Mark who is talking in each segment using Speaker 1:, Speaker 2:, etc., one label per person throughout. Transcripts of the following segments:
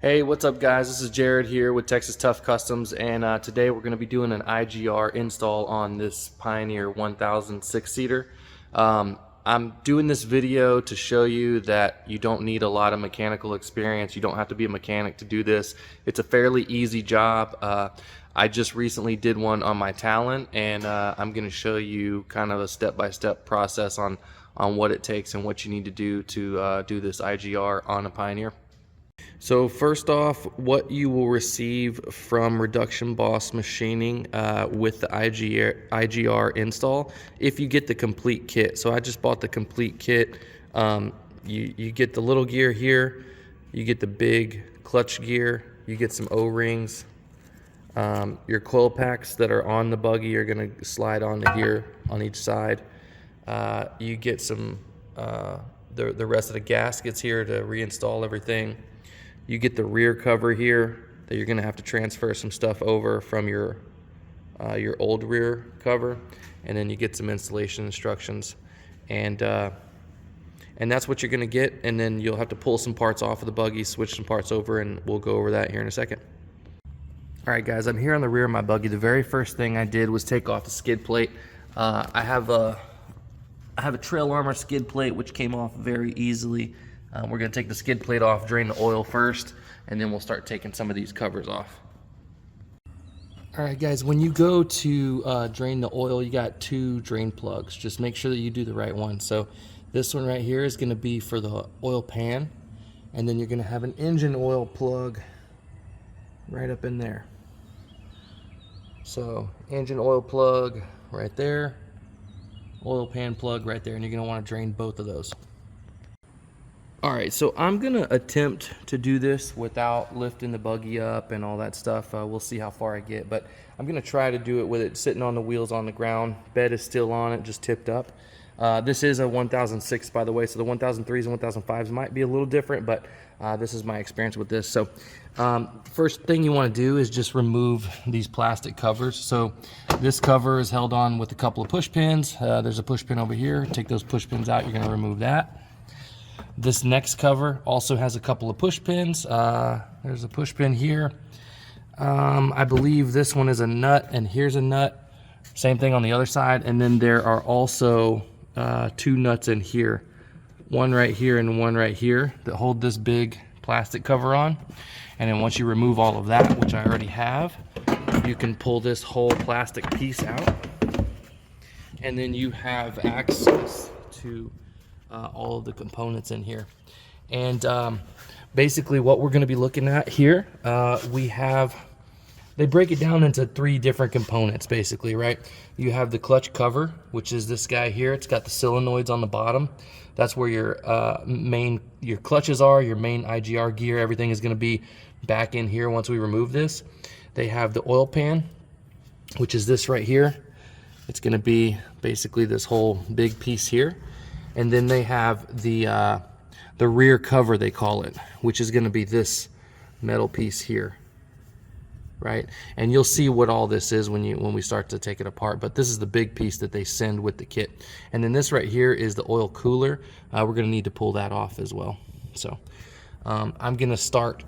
Speaker 1: Hey, what's up guys? This is Jared here with Texas Tough Customs, and today we're going to be doing an IGR install on this Pioneer 1000 six-seater. I'm doing this video to show you that you don't need a lot of mechanical experience. You don't have to be a mechanic to do this. It's a fairly easy job. I just recently did one on my Talon, and I'm going to show you kind of a step-by-step process on what it takes and what you need to do this IGR on a Pioneer. So first off, what you will receive from Reduction Boss Machining with the IGR install, if you get the complete kit. So I just bought the complete kit. You get the little gear here, you get the big clutch gear, you get some O-rings. Your coil packs that are on the buggy are going to slide onto here on each side. You get some the rest of the gaskets here to reinstall everything. You get the rear cover here that you're going to have to transfer some stuff over from your old rear cover, and then you get some installation instructions, and that's what you're going to get. And then you'll have to pull some parts off of the buggy, switch some parts over, and we'll go over that here in a second. All right, guys, I'm here on the rear of my buggy. The very first thing I did was take off the skid plate. I have a Trail Armor skid plate which came off very easily. We're going to take the skid plate off, drain the oil first, and then we'll start taking some of these covers off. All right, guys, when you go to drain the oil, you got two drain plugs. Just make sure that you do the right one. So this one right here is going to be for the oil pan, and then you're going to have an engine oil plug right up in there. So engine oil plug right there, oil pan plug right there, and you're going to want to drain both of those. Alright, so I'm going to attempt to do this without lifting the buggy up and all that stuff. We'll see how far I get, but I'm going to try to do it with it sitting on the wheels on the ground. Bed is still on it, just tipped up. This is a 1006, by the way, so the 1003s and 1005s might be a little different, but this is my experience with this. So first thing you want to do is just remove these plastic covers. So this cover is held on with a couple of push pins. There's a push pin over here. Take those push pins out, you're going to remove that. This next cover also has a couple of push pins. There's a push pin here. I believe this one is a nut, and here's a nut. Same thing on the other side. And then there are also two nuts in here. One right here and one right here that hold this big plastic cover on. And then once you remove all of that, which I already have, you can pull this whole plastic piece out. And then you have access to all of the components in here. And basically what we're going to be looking at here, they break it down into three different components basically, right? You have the clutch cover, which is this guy here. It's got the solenoids on the bottom. That's where your clutches are, your main IGR gear. Everything is going to be back in here once we remove this. They have the oil pan, which is this right here. It's going to be basically this whole big piece here. And then they have the rear cover, they call it, which is going to be this metal piece here, right? And you'll see what all this is when we start to take it apart. But this is the big piece that they send with the kit. And then this right here is the oil cooler. We're going to need to pull that off as well. So I'm going to start.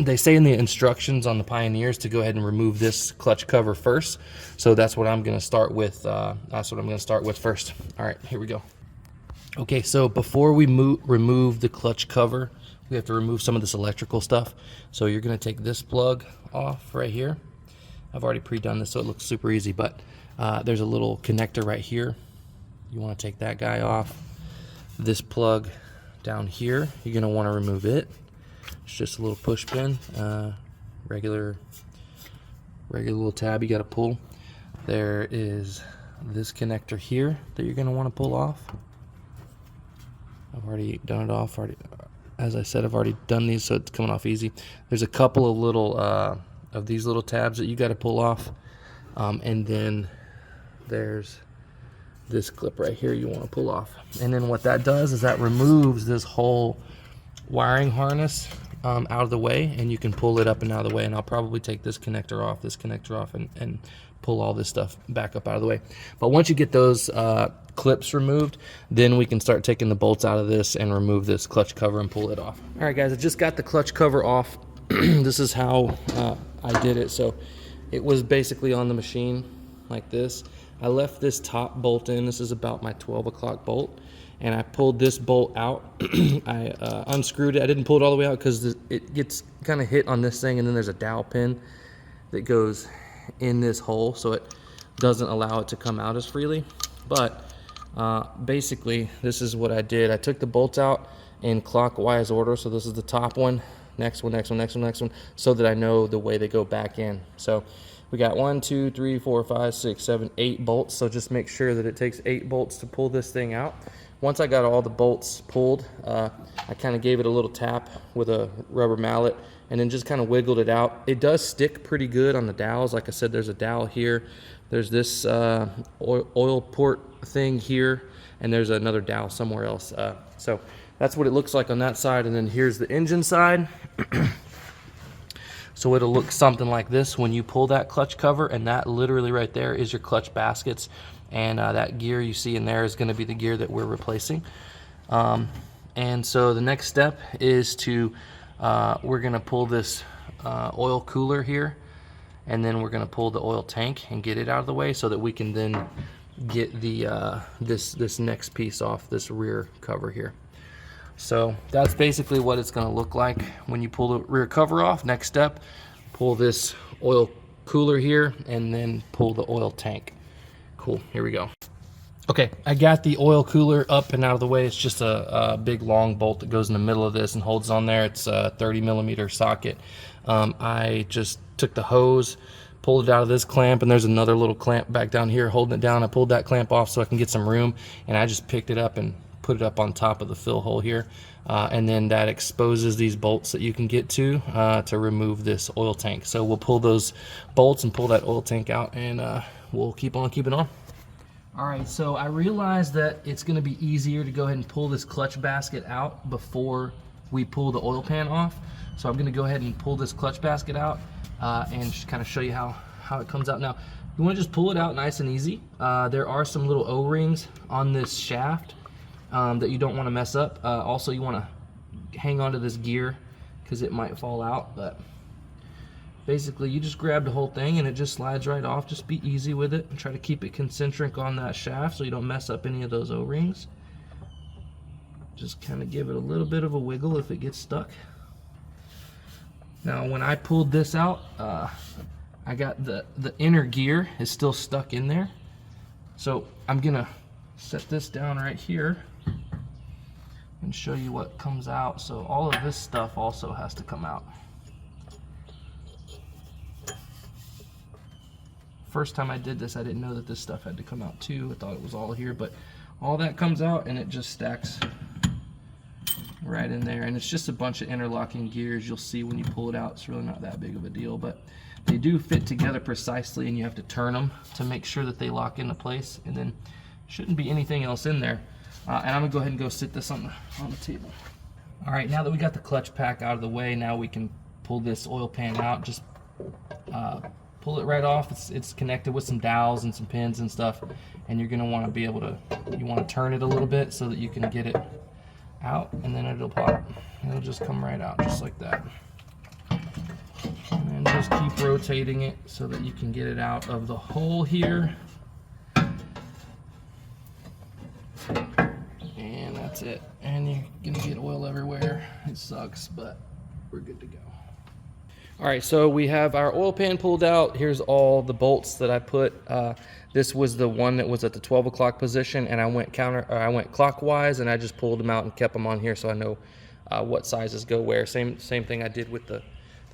Speaker 1: They say in the instructions on the Pioneers to go ahead and remove this clutch cover first. So that's what I'm going to start with. That's what I'm going to start with first. All right, here we go. Okay, so before we remove the clutch cover, we have to remove some of this electrical stuff. So you're going to take this plug off right here. I've already pre-done this, so it looks super easy, but there's a little connector right here. You want to take that guy off. This plug down here, you're going to want to remove it. It's just a little push pin, regular little tab you got to pull. There is this connector here that you're going to want to pull off. I've already done it off. As I said, I've already done these, so it's coming off easy. There's a couple of little of these little tabs that you got to pull off, and then there's this clip right here you want to pull off. And then what that does is that removes this whole wiring harness out of the way, and you can pull it up and out of the way. And I'll probably take this connector off, and pull all this stuff back up out of the way. But once you get those clips removed, then we can start taking the bolts out of this and remove this clutch cover and pull it off. All right, guys, I just got the clutch cover off. This is how I did it. So it was basically on the machine like this. I left this top bolt in. This is about my 12 o'clock bolt. And I pulled this bolt out. I unscrewed it. I didn't pull it all the way out because it gets kind of hit on this thing, and then there's a dowel pin that goes in this hole, so it doesn't allow it to come out as freely. But basically, this is what I did. I took the bolts out in clockwise order. So this is the top one, next one, next one, next one, next one, so that I know the way they go back in. So we got 1, 2, 3, 4, 5, 6, 7, 8 bolts. So just make sure that it takes 8 bolts to pull this thing out. Once I got all the bolts pulled, I kind of gave it a little tap with a rubber mallet and then just kind of wiggled it out. It does stick pretty good on the dowels. Like I said, there's a dowel here. There's this oil port thing here, and there's another dowel somewhere else. So that's what it looks like on that side. And then here's the engine side. So it'll look something like this when you pull that clutch cover, and that literally right there is your clutch baskets. And that gear you see in there is going to be the gear that we're replacing. And so the next step is to, we're going to pull this oil cooler here, and then we're going to pull the oil tank and get it out of the way so that we can then get the this next piece off this rear cover here. So that's basically what it's going to look like when you pull the rear cover off. Next step, pull this oil cooler here, and then pull the oil tank. Cool, here we go. Okay, I got the oil cooler up and out of the way. It's just a big long bolt that goes in the middle of this and holds on there. It's a 30mm socket. I just took the hose, pulled it out of this clamp, and there's another little clamp back down here holding it down. I pulled that clamp off so I can get some room, and I just picked it up and put it up on top of the fill hole here. And then that exposes these bolts that you can get to remove this oil tank. So we'll pull those bolts and pull that oil tank out, and we'll keep on keeping on. All right, so I realized that it's going to be easier to go ahead and pull this clutch basket out before we pull the oil pan off. So I'm going to go ahead and pull this clutch basket out and just kind of show you how it comes out. Now, you want to just pull it out nice and easy. There are some little O-rings on this shaft that you don't want to mess up. Also, you want to hang on to this gear because it might fall out, but basically you just grab the whole thing and it just slides right off. Just be easy with it and try to keep it concentric on that shaft so you don't mess up any of those O-rings. Just kind of give it a little bit of a wiggle if it gets stuck. Now when I pulled this out, I got the inner gear is still stuck in there. So I'm gonna set this down right here and show you what comes out. So all of this stuff also has to come out. First time I did this, I didn't know that this stuff had to come out too. I thought it was all here, but all that comes out and it just stacks right in there. And it's just a bunch of interlocking gears. You'll see when you pull it out, it's really not that big of a deal, but they do fit together precisely, and you have to turn them to make sure that they lock into place. And then shouldn't be anything else in there. And I'm gonna go ahead and go sit this on the table. All right, now that we got the clutch pack out of the way, now we can pull this oil pan out. Just pull it right off. It's connected with some dowels and some pins and stuff, and you're gonna want to be able to, you want to turn it a little bit so that you can get it out, and then it'll pop. It'll just come right out just like that. And then just keep rotating it so that you can get it out of the hole here. And that's it. And you're gonna get oil everywhere. It sucks, but we're good to go. All right, so we have our oil pan pulled out. Here's all the bolts that I put. This was the one that was at the 12 o'clock position, and I went clockwise, and I just pulled them out and kept them on here so I know what sizes go where. Same thing I did with the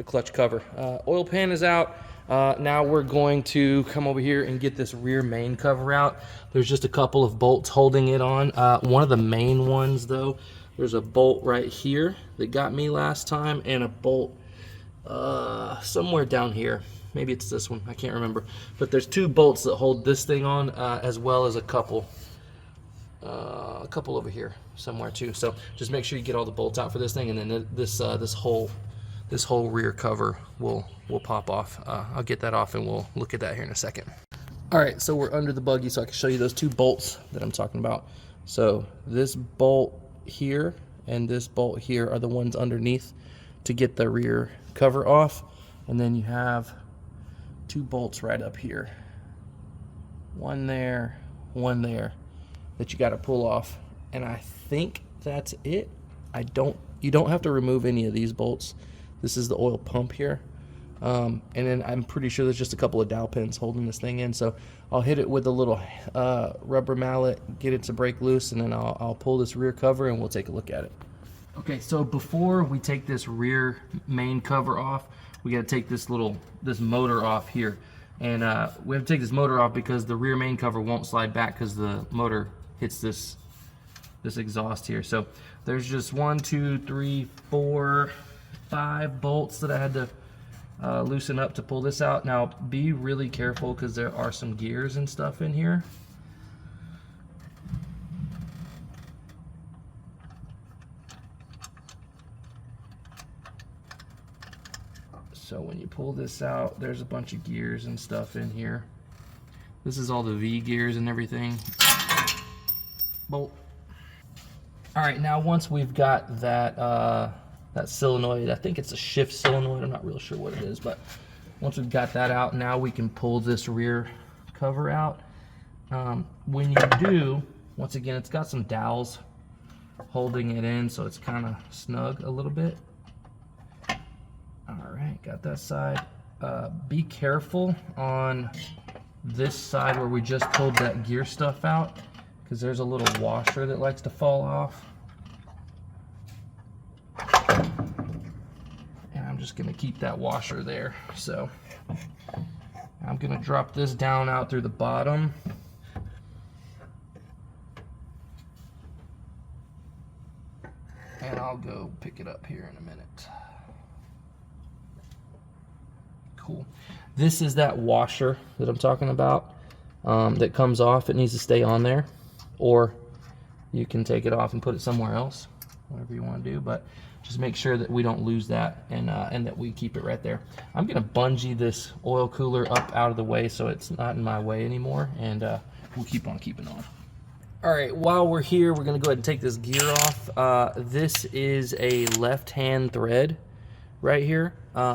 Speaker 1: clutch cover. Oil pan is out. Now we're going to come over here and get this rear main cover out. There's just a couple of bolts holding it on. One of the main ones though, there's a bolt right here that got me last time, and a bolt somewhere down here. Maybe it's this one, I can't remember. But there's 2 bolts that hold this thing on, as well as a couple a couple over here somewhere too. So just make sure you get all the bolts out for this thing, and then this whole rear cover will pop off. I'll get that off and we'll look at that here in a second. All right, so we're under the buggy, so I can show you those two bolts that I'm talking about. So this bolt here and this bolt here are the ones underneath to get the rear cover off, and then you have two bolts right up here, one there, that you got to pull off, and I think that's it. You don't have to remove any of these bolts. This is the oil pump here, and then I'm pretty sure there's just a couple of dowel pins holding this thing in. So I'll hit it with a little rubber mallet, get it to break loose, and then I'll pull this rear cover and we'll take a look at it. Okay, so before we take this rear main cover off, we got to take this motor off here, and we have to take this motor off because the rear main cover won't slide back because the motor hits this exhaust here. So there's just 1, 2, 3, 4, 5 bolts that I had to loosen up to pull this out. Now be really careful because there are some gears and stuff in here. So when you pull this out, there's a bunch of gears and stuff in here. This is all the V gears and everything. Bolt. All right, now once we've got that solenoid, I think it's a shift solenoid, I'm not real sure what it is, but once we've got that out, now we can pull this rear cover out. When you do, once again, it's got some dowels holding it in, so it's kind of snug a little bit. All right, got that side. Be careful on this side where we just pulled that gear stuff out, because there's a little washer that likes to fall off. And I'm just gonna keep that washer there. So I'm gonna drop this down out through the bottom. And I'll go pick it up here in a minute. Cool. This is that washer that I'm talking about that comes off. It needs to stay on there, or you can take it off and put it somewhere else, whatever you want to do, but just make sure that we don't lose that, and that we keep it right there. I'm gonna bungee this oil cooler up out of the way so it's not in my way anymore, and we'll keep on keeping on. All right, while we're here, we're gonna go ahead and take this gear off. This is a left-hand thread right here,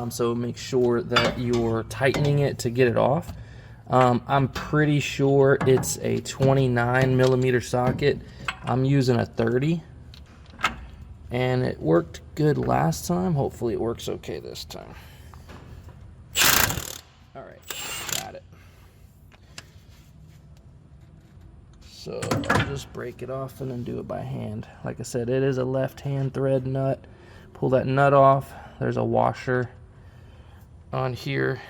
Speaker 1: so make sure that you're tightening it to get it off. I'm pretty sure it's a 29mm socket. I'm using a 30, and it worked good last time. Hopefully it works okay this time. All right, got it. So I'll just break it off and then do it by hand. Like I said, it is a left-hand thread nut. Pull that nut off. There's a washer on here,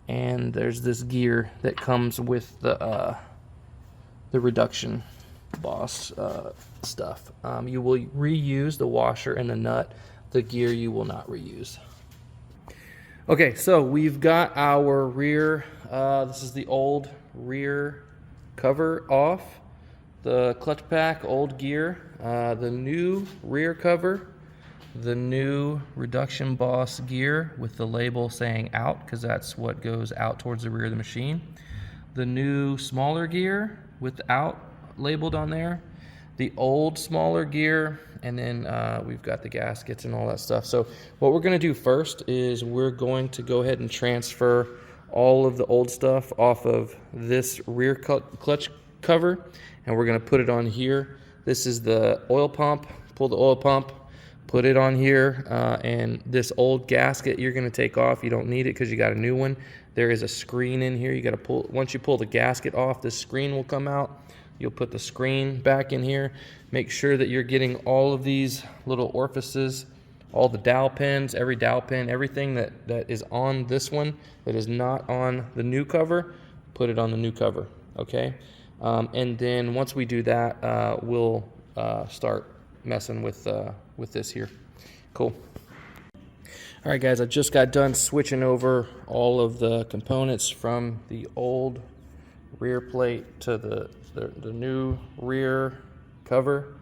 Speaker 1: and there's this gear that comes with the reduction boss stuff. You will reuse the washer and the nut. The gear you will not reuse. Okay, so we've got our rear, this is the old rear cover off, the clutch pack, old gear, the new rear cover, the new reduction boss gear with the label saying out, because that's what goes out towards the rear of the machine, the new smaller gear with out labeled on there, the old smaller gear, and then we've got the gaskets and all that stuff. So what we're going to do first is we're going to go ahead and transfer all of the old stuff off of this rear clutch cover, and we're going to put it on here. This is the oil pump. Pull the oil pump, put it on here, and this old gasket you're going to take off. You don't need it because you got a new one. There is a screen in here. You got to pull. Once you pull the gasket off, this screen will come out. You'll put the screen back in here. Make sure that you're getting all of these little orifices, all the dowel pins, every dowel pin, everything that is on this one that is not on the new cover, put it on the new cover, okay? And then once we do that, we'll start messing with this here. Cool. All right, guys, I just got done switching over all of the components from the old rear plate to the new rear cover.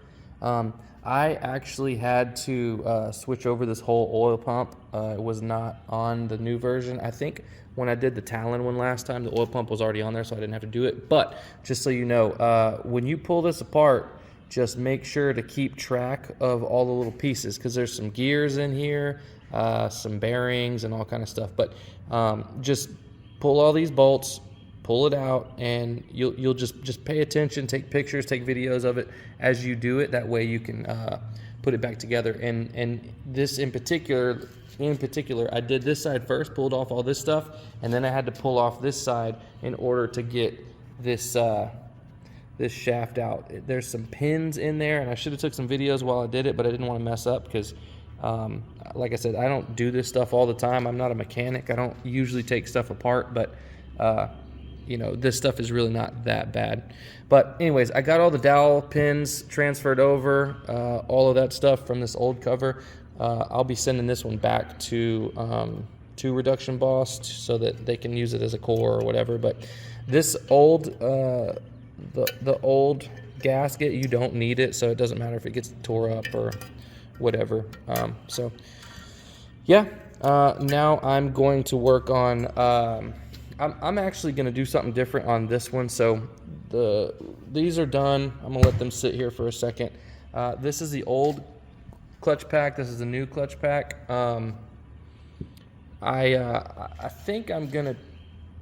Speaker 1: I actually had to switch over this whole oil pump. It was not on the new version. I think when I did the Talon one last time, the oil pump was already on there, so I didn't have to do it. But just so you know, when you pull this apart, just make sure to keep track of all the little pieces, because there's some gears in here, some bearings and all kind of stuff. But just pull all these bolts, pull it out, and you'll just pay attention, take pictures, take videos of it as you do it. That way you can put it back together. And this in particular, I did this side first, pulled off all this stuff, and then I had to pull off this side in order to get this this shaft out. There's some pins in there, and I should have took some videos while I did it, but I didn't want to mess up because like I said, I don't do this stuff all the time. I'm not a mechanic. I don't usually take stuff apart, but you know, this stuff is really not that bad. But anyways, I got all the dowel pins transferred over, all of that stuff from this old cover. I'll be sending this one back to Reduction Boss so that they can use it as a core or whatever. But this old the old gasket, you don't need it, so it doesn't matter if it gets tore up or whatever. So yeah, now I'm going to work on I'm actually going to do something different on this one. So these are done. I'm going to let them sit here for a second. This is the old clutch pack. This is the new clutch pack. I think I'm going to,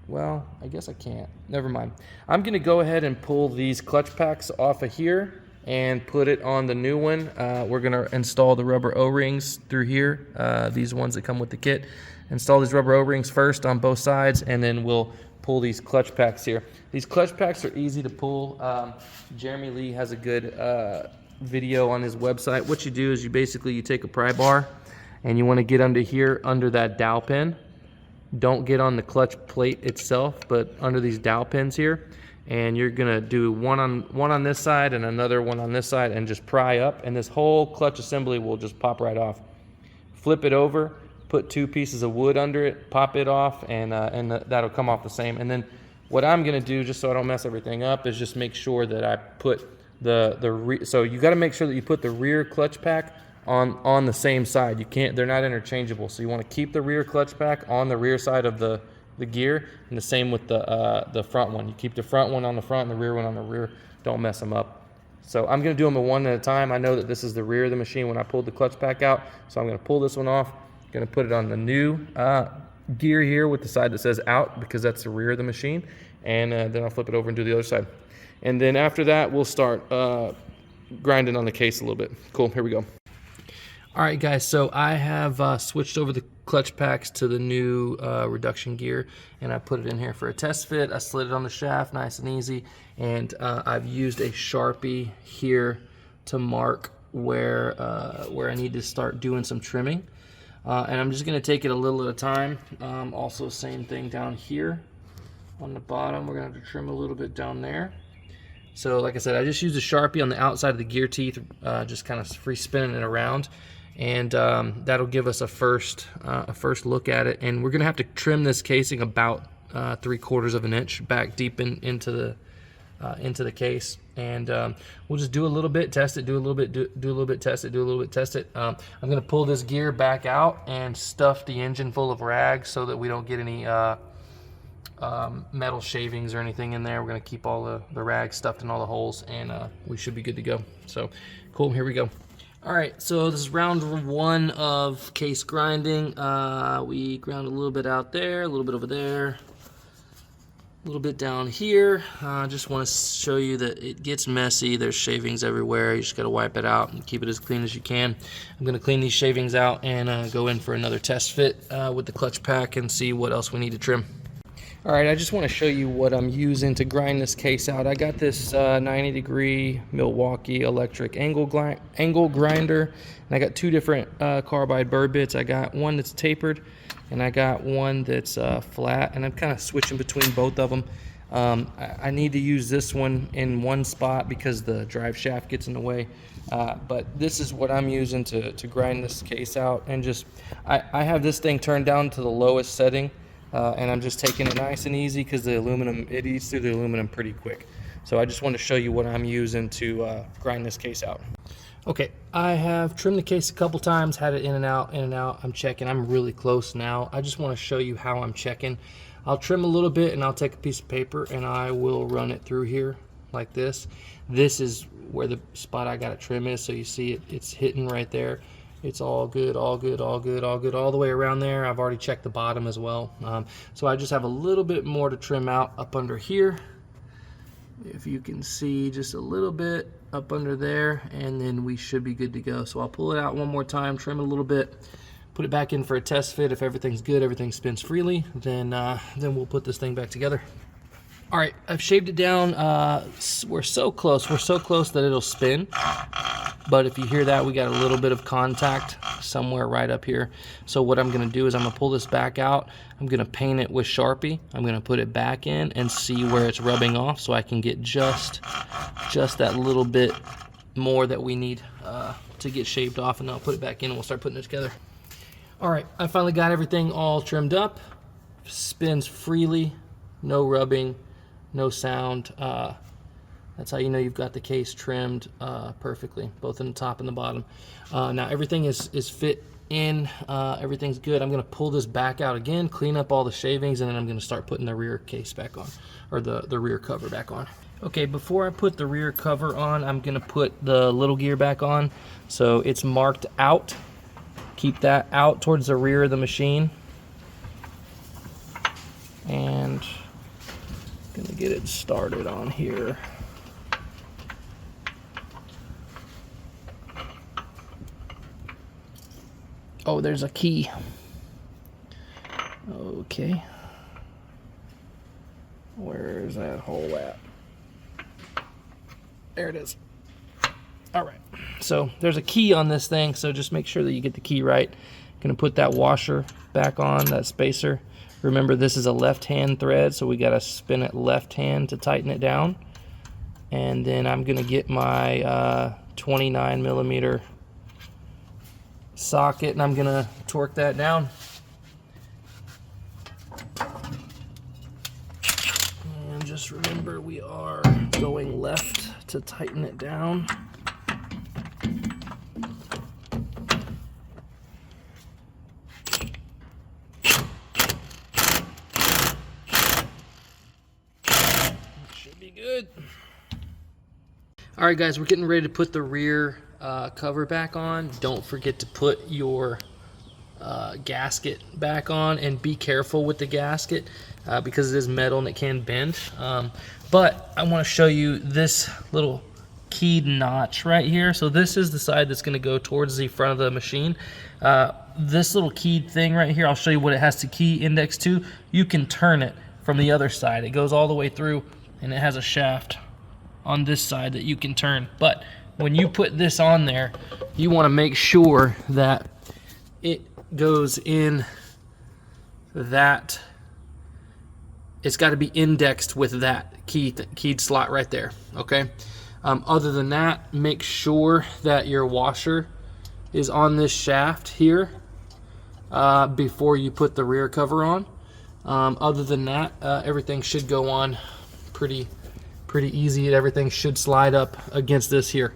Speaker 1: well, I guess I can't. Never mind. I'm going to go ahead and pull these clutch packs off of here and put it on the new one. We're going to install the rubber O-rings through here, these ones that come with the kit. Install these rubber O-rings first on both sides, and then we'll pull these clutch packs here. These clutch packs are easy to pull. Jeremy Lee has a good video on his website. What you do is you take a pry bar and you want to get under here, under that dowel pin. Don't get on the clutch plate itself, but under these dowel pins here. And you're gonna do one on this side and another one on this side, and just pry up, and this whole clutch assembly will just pop right off. Flip it over, put 2 pieces of wood under it, pop it off, and that'll come off the same. And then what I'm gonna do, just so I don't mess everything up, is just make sure that I put so you got to make sure that you put the rear clutch pack on the same side. You can't, they're not interchangeable. So you want to keep the rear clutch pack on the rear side of the gear, and the same with the front one. You keep the front one on the front and the rear one on the rear. Don't mess them up. So I'm going to do them one at a time. I know that this is the rear of the machine when I pulled the clutch pack out, so I'm going to pull this one off. Going to put it on the new gear here with the side that says out, because that's the rear of the machine, and then I'll flip it over and do the other side. And then after that, we'll start grinding on the case a little bit. Cool, here we go. All right, guys, so I have switched over the clutch packs to the new reduction gear, and I put it in here for a test fit. I slid it on the shaft nice and easy, and I've used a Sharpie here to mark where I need to start doing some trimming. And I'm just going to take it a little at a time. Also, same thing down here on the bottom. We're going to have to trim a little bit down there. So like I said, I just used a Sharpie on the outside of the gear teeth, just kind of free spinning it around, and that'll give us a first look at it. And we're gonna have to trim this casing about 3/4 of an inch back deep into the case, and we'll just do a little bit, test it, do a little bit, do a little bit, test it, do a little bit, test it. I'm gonna pull this gear back out and stuff the engine full of rags so that we don't get any metal shavings or anything in there. We're going to keep all the rags stuffed in all the holes, and we should be good to go. So cool, here we go. All right, so this is round 1 of case grinding. We ground a little bit out there, a little bit over there, a little bit down here. I just want to show you that it gets messy. There's shavings everywhere. You just got to wipe it out and keep it as clean as you can. I'm going to clean these shavings out and go in for another test fit with the clutch pack and see what else we need to trim. All right, I just want to show you what I'm using to grind this case out. I got this 90-degree Milwaukee electric angle grinder, and I got 2 different carbide burr bits. I got one that's tapered, and I got one that's flat, and I'm kind of switching between both of them. I need to use this one in one spot because the drive shaft gets in the way, but this is what I'm using to grind this case out. And just I have this thing turned down to the lowest setting, and I'm just taking it nice and easy because the aluminum, it eats through the aluminum pretty quick. So I just want to show you what I'm using to grind this case out. Okay, I have trimmed the case a couple times, had it in and out, I'm checking. I'm really close now. I just want to show you how I'm checking. I'll trim a little bit and I'll take a piece of paper and I will run it through here like this. This is where the spot I got to trim is, so you see it's hitting right there. It's all good, all good, all good, all good, all the way around there. I've already checked the bottom as well. So I just have a little bit more to trim out up under here. If you can see, just a little bit up under there, and then we should be good to go. So I'll pull it out one more time, trim it a little bit, put it back in for a test fit. If everything's good, everything spins freely, then we'll put this thing back together. All right, I've shaved it down. We're so close that it'll spin. But if you hear that, we got a little bit of contact somewhere right up here. So what I'm gonna do is I'm gonna pull this back out. I'm gonna paint it with Sharpie. I'm gonna put it back in and see where it's rubbing off so I can get just that little bit more that we need to get shaved off, and then I'll put it back in and we'll start putting it together. All right, I finally got everything all trimmed up. Spins freely, no rubbing, no sound. That's how you know you've got the case trimmed perfectly, both in the top and the bottom. Now everything is fit in, everything's good. I'm gonna pull this back out again, clean up all the shavings, and then I'm gonna start putting the rear case back on, or the rear cover back on. Okay, before I put the rear cover on, I'm gonna put the little gear back on. So it's marked out. Keep that out towards the rear of the machine. And gonna get it started on here. Oh, there's a key. Okay. Where's that hole at? There it is. All right. So there's a key on this thing, so just make sure that you get the key right. Gonna put that washer back on, that spacer. Remember, this is a left-hand thread, so we gotta spin it left hand to tighten it down. And then I'm gonna get my 29 millimeter socket, and I'm gonna torque that down. And just remember, we are going left to tighten it down. Should be good. All right, guys, we're getting ready to put the rear cover back on. Don't forget to put your gasket back on, and be careful with the gasket because it is metal and it can bend. But I want to show you this little keyed notch right here. So this is the side that's going to go towards the front of the machine. This little keyed thing right here, I'll show you what it has to key index to. You can turn it from the other side. It goes all the way through, and it has a shaft on this side that you can turn. But when you put this on there, you want to make sure that it goes in that, it's got to be indexed with that keyed slot right there, okay? Other than that, make sure that your washer is on this shaft here before you put the rear cover on. Other than that, everything should go on pretty easy. Everything should slide up against this here.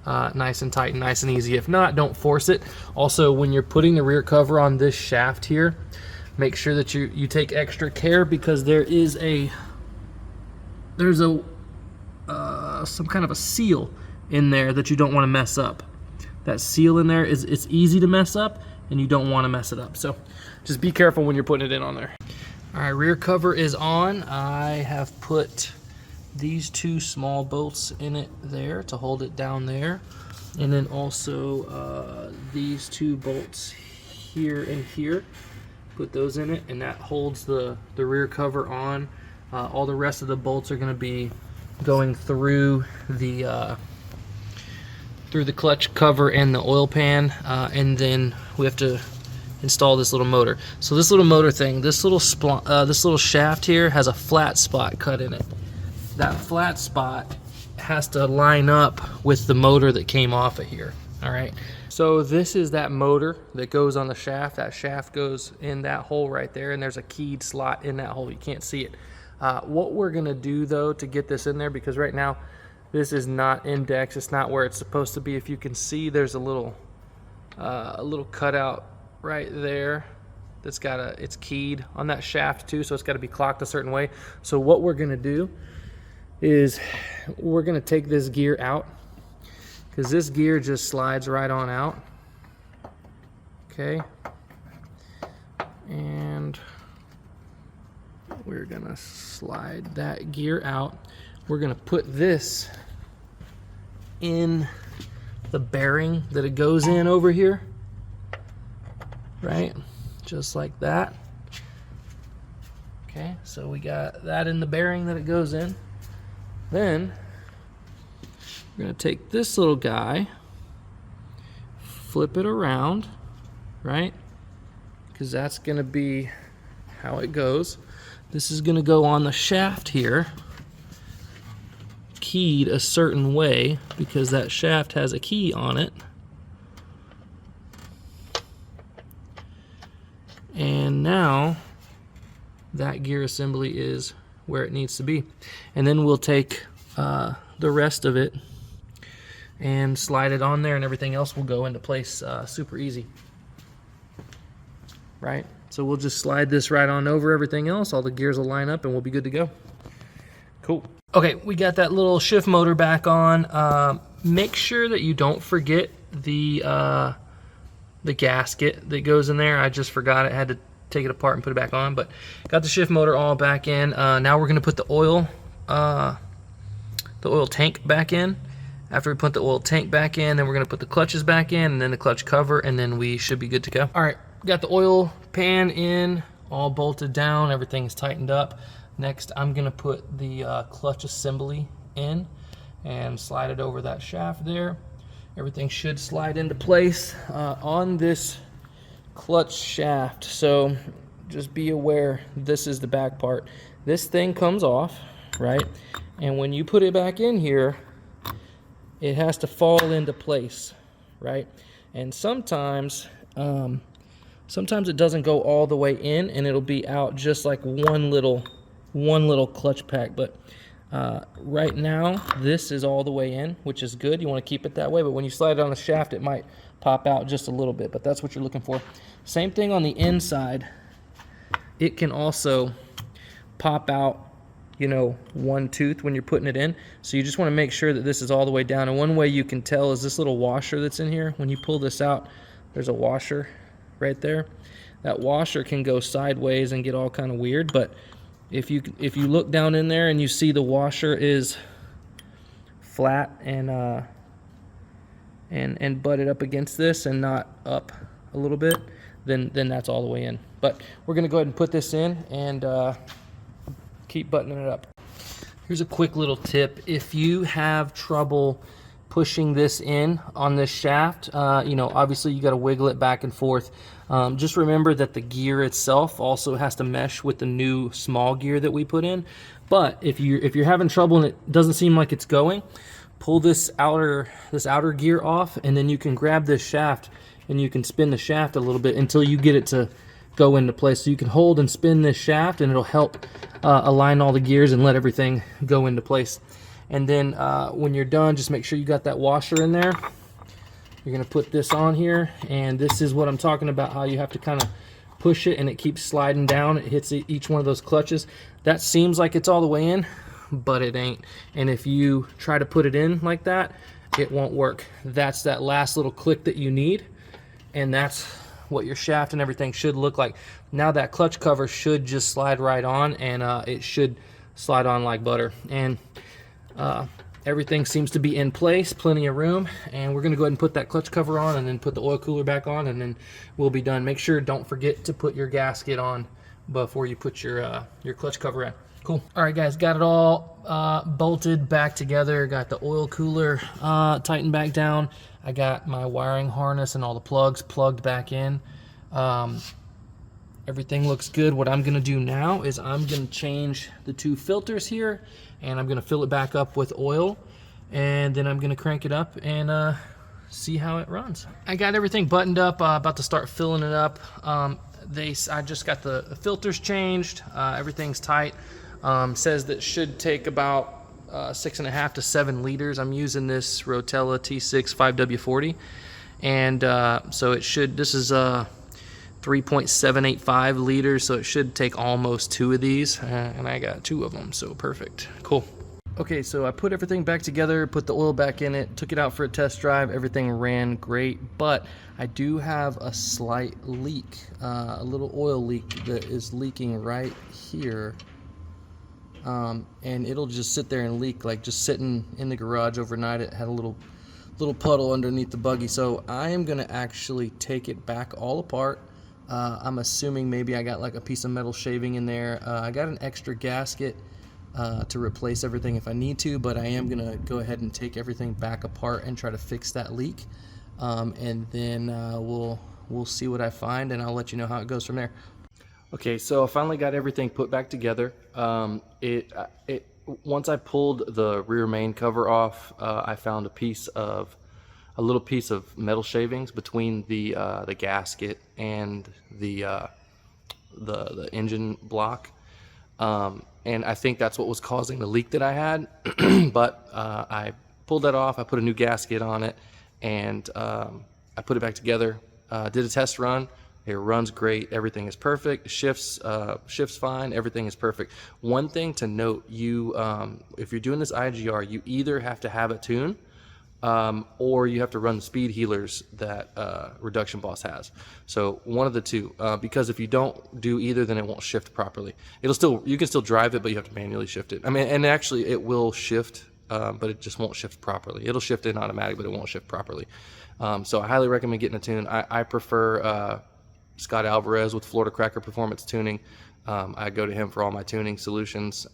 Speaker 1: Nice and tight and nice and easy. If not, don't force it. Also, when you're putting the rear cover on this shaft here, make sure that you take extra care, because there's some kind of a seal in there that you don't want to mess up. That seal in there it's easy to mess up, and you don't want to mess it up. So just be careful when you're putting it in on there. All right, rear cover is on. I have put these two small bolts in it there to hold it down there, and then also these two bolts here and here, put those in it, and that holds the rear cover on. All the rest of the bolts are going to be going through the clutch cover and the oil pan, and then we have to install this little motor. So this little motor thing, this little shaft here has a flat spot cut in it. That flat spot has to line up with the motor that came off of here. All right, So this is that motor that goes on the shaft. That shaft goes in that hole right there, and there's a keyed slot in that hole. You can't see it. What we're gonna do though to get this in there, because right now this is not indexed, it's not where it's supposed to be. If you can see, there's a little cutout right there that's it's keyed on that shaft too, so it's got to be clocked a certain way. So what we're gonna do is we're gonna take this gear out, because this gear just slides right on out. Okay, and we're gonna slide that gear out. We're gonna put this in the bearing that it goes in over here, right? Just like that. Okay, so we got that in the bearing that it goes in. Then we're gonna take this little guy, flip it around, right? Because that's gonna be how it goes. This is gonna go on the shaft here, keyed a certain way, because that shaft has a key on it. And now that gear assembly is where it needs to be. And then we'll take the rest of it and slide it on there, and everything else will go into place super easy. Right? So we'll just slide this right on over everything else. All the gears will line up and we'll be good to go. Cool. Okay, we got that little shift motor back on. Make sure that you don't forget the gasket that goes in there. I just forgot it. I had to take it apart and put it back on, but got the shift motor all back in. Now we're gonna put the oil tank back in. After we put the oil tank back in, then we're gonna put the clutches back in, and then the clutch cover, and then we should be good to go. All right, got the oil pan in, all bolted down, everything's tightened up. Next, I'm gonna put the clutch assembly in and slide it over that shaft there. Everything should slide into place on this clutch shaft. So just be aware, this is the back part. This thing comes off, right? And when you put it back in here, it has to fall into place, right? And sometimes it doesn't go all the way in, and it'll be out just like one little clutch pack. But right now this is all the way in, which is good. You want to keep it that way, but when you slide it on the shaft, it might pop out just a little bit, but that's what you're looking for. Same thing on the inside. It can also pop out, you know, one tooth when you're putting it in. So you just want to make sure that this is all the way down. And one way you can tell is this little washer that's in here. When you pull this out, there's a washer right there. That washer can go sideways and get all kind of weird, but if you look down in there and you see the washer is flat and butted up against this and not up a little bit, then that's all the way in. But we're gonna go ahead and put this in and keep buttoning it up. Here's a quick little tip. If you have trouble pushing this in on this shaft, you know, obviously you got to wiggle it back and forth. Just remember that the gear itself also has to mesh with the new small gear that we put in. But if you're having trouble and it doesn't seem like it's going, pull this outer gear off, and then you can grab this shaft and you can spin the shaft a little bit until you get it to go into place. So you can hold and spin this shaft, and it'll help align all the gears and let everything go into place. And then when you're done, just make sure you got that washer in there. You're gonna put this on here, and this is what I'm talking about, how you have to kind of push it and it keeps sliding down. It hits each one of those clutches. That seems like it's all the way in, but it ain't. And if you try to put it in like that, it won't work. That's that last little click that you need, and that's what your shaft and everything should look like. Now that clutch cover should just slide right on, and it should slide on like butter. And everything seems to be in place, plenty of room, and we're gonna go ahead and put that clutch cover on and then put the oil cooler back on, and then we'll be done. Make sure, don't forget to put your gasket on before you put your clutch cover in. Cool. All right, guys, got it all bolted back together. Got the oil cooler tightened back down. I got my wiring harness and all the plugs plugged back in. Everything looks good. What I'm gonna do now is I'm gonna change the two filters here, and I'm gonna fill it back up with oil, and then I'm gonna crank it up and see how it runs. I got everything buttoned up, about to start filling it up. I just got the filters changed. Everything's tight. Says that should take about 6.5 to 7 liters. I'm using this Roxxzilla T6 5W40, and so it should. This is 3.785 liters, so it should take almost 2 of these, and I got 2 of them, so perfect. Cool. Okay, so I put everything back together, put the oil back in it, took it out for a test drive. Everything ran great, but I do have a slight leak, a little oil leak that is leaking right here. And it'll just sit there and leak, like just sitting in the garage overnight. It had a little puddle underneath the buggy, so I am gonna actually take it back all apart. I'm assuming maybe I got like a piece of metal shaving in there. I got an extra gasket to replace everything if I need to, but I am gonna go ahead and take everything back apart and try to fix that leak, and then we'll see what I find, and I'll let you know how it goes from there. Okay, so I finally got everything put back together. Once I pulled the rear main cover off, I found a little piece of metal shavings between the gasket and the engine block, and I think that's what was causing the leak that I had. But I pulled that off. I put a new gasket on it, and I put it back together. Did a test run. It runs great. Everything is perfect. Shifts fine. Everything is perfect. One thing to note: if you're doing this IGR, you either have to have it tuned, or you have to run the speed healers that Reduction Boss has. So one of the two, because if you don't do either, then it won't shift properly. You can still drive it, but you have to manually shift it. I mean, and actually it will shift, but it just won't shift properly. It'll shift in automatic, but it won't shift properly. So I highly recommend getting a tune. I prefer Scott Alvarez with Florida Cracker Performance Tuning. I go to him for all my tuning solutions.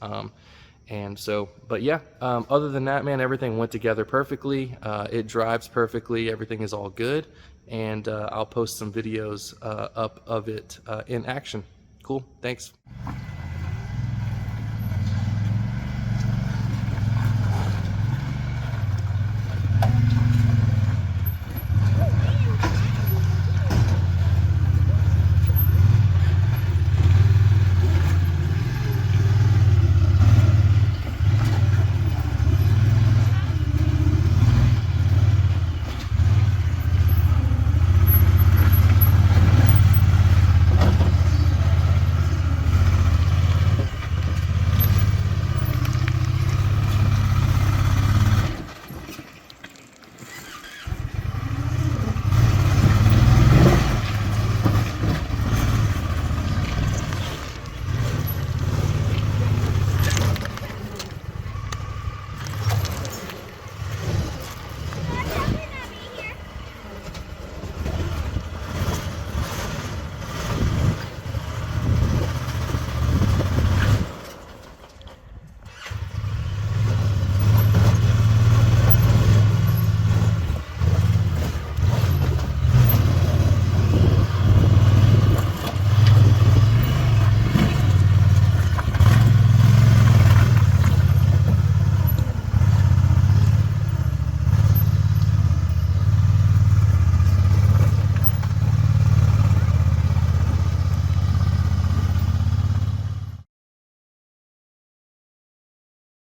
Speaker 1: And so, but yeah, other than that, man, everything went together perfectly. It drives perfectly. Everything is all good. And I'll post some videos up of it in action. Cool. Thanks.